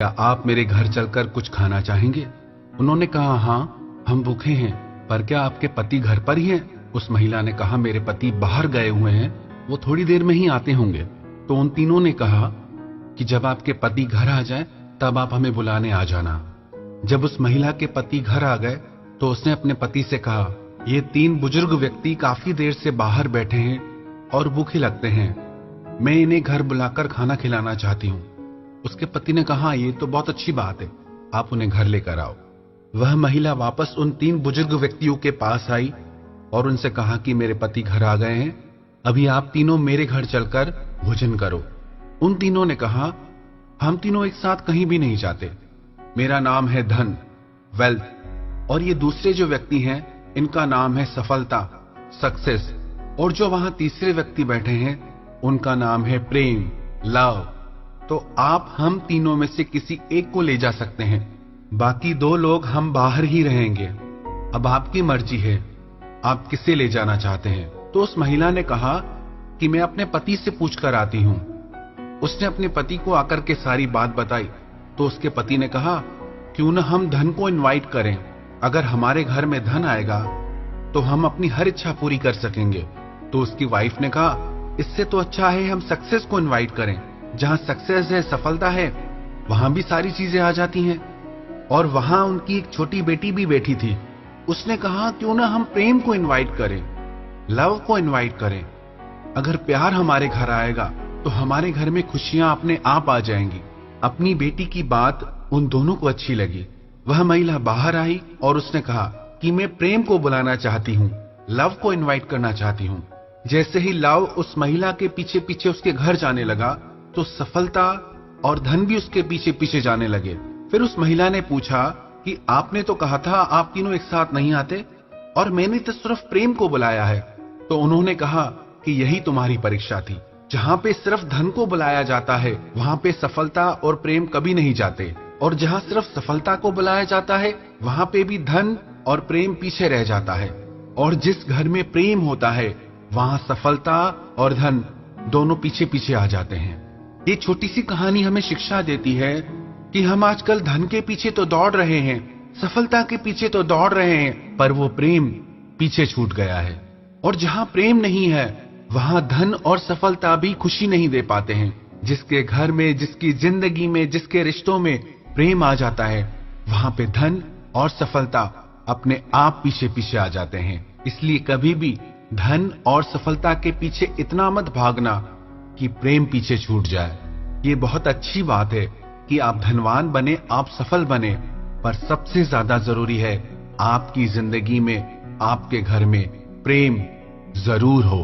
क्या आप मेरे घर चलकर कुछ खाना चाहेंगे? उन्होंने कहा, हाँ, हम भूखे हैं, पर क्या आपके पति घर पर ही हैं? उस महिला ने कहा, मेरे पति बाहर गए हुए हैं, वो थोड़ी देर में ही आते होंगे। तो उन तीनों ने कहा कि जब आपके पति घर आ जाए तब आप हमें बुलाने आ जाना। जब उस महिला के पति घर आ गए तो उसने अपने पति से कहा, ये तीन बुजुर्ग व्यक्ति काफी देर से बाहर बैठे हैं और भूखे लगते हैं, मैं इन्हें घर बुलाकर खाना खिलाना चाहती हूँ। उसके पति ने कहा, ये तो बहुत अच्छी बात है, आप उन्हें घर लेकर आओ। वह महिला वापस उन तीन बुजुर्ग व्यक्तियों के पास आई और उनसे कहा कि मेरे पति घर आ गए हैं, अभी आप तीनों मेरे घर चलकर भोजन करो। उन तीनों ने कहा, हम तीनों एक साथ कहीं भी नहीं जाते, मेरा नाम है धन, वेल्थ, और ये दूसरे जो व्यक्ति हैं इनका नाम है सफलता, सक्सेस, और जो वहां तीसरे व्यक्ति बैठे हैं उनका नाम है प्रेम, लव। तो आप हम तीनों में से किसी एक को ले जा सकते हैं, बाकी दो लोग हम बाहर ही रहेंगे। अब आपकी मर्जी है, आप किसे ले जाना चाहते हैं? तो उस महिला ने कहा कि मैं अपने पति से पूछकर आती हूं। उसने अपने पति को आकर के सारी बात बताई। तो उसके पति ने कहा, क्यों ना हम धन को इनवाइट करें, अगर हमारे घर में धन आएगा तो हम अपनी हर इच्छा पूरी कर सकेंगे। तो उसकी वाइफ ने कहा, इससे तो अच्छा है हम सक्सेस को इनवाइट करें, जहां सक्सेस है, सफलता है, वहां भी सारी चीजें आ जाती हैं। और वहां उनकी एक छोटी बेटी भी बैठी थी। उसने कहा, क्यों ना हम प्रेम को इनवाइट करें, लव को इनवाइट करें, अगर प्यार हमारे घर आएगा तो हमारे घर में खुशियां अपने आप आ जाएंगी। अपनी बेटी की बात उन दोनों को अच्छी लगी। वह महिला बाहर आई और उसने कहा कि मैं प्रेम को बुलाना चाहती हूँ, लव को इनवाइट करना चाहती हूँ। जैसे ही लव उस महिला के पीछे पीछे उसके घर जाने लगा तो सफलता और धन भी उसके पीछे पीछे जाने लगे। फिर उस महिला ने पूछा कि आपने तो कहा था आप तीनों एक साथ नहीं आते, और मैंने तो सिर्फ प्रेम को बुलाया है। तो उन्होंने कहा कि यही तुम्हारी परीक्षा थी, जहां पे सिर्फ धन को बुलाया जाता है वहां पे सफलता और प्रेम कभी नहीं जाते, और जहां सिर्फ सफलता को बुलाया जाता है वहां पे भी धन और प्रेम पीछे रह जाता है। और जिस घर में प्रेम होता है वहां सफलता और धन दोनों पीछे पीछे आ जाते हैं। ये छोटी सी कहानी हमें शिक्षा देती है कि हम आजकल धन के पीछे तो दौड़ रहे हैं, सफलता के पीछे तो दौड़ रहे हैं, पर वो प्रेम पीछे छूट गया है। और जहां प्रेम नहीं है वहां धन और सफलता भी खुशी नहीं दे पाते हैं। जिसके घर में, जिसकी जिंदगी में, जिसके रिश्तों में प्रेम आ जाता है वहां पे धन और सफलता अपने आप पीछे पीछे आ जाते हैं। इसलिए कभी भी धन और सफलता के पीछे इतना मत भागना कि प्रेम पीछे छूट जाए। ये बहुत अच्छी बात है कि आप धनवान बने, आप सफल बने, पर सबसे ज्यादा जरूरी है आपकी जिंदगी में, आपके घर में प्रेम जरूर हो।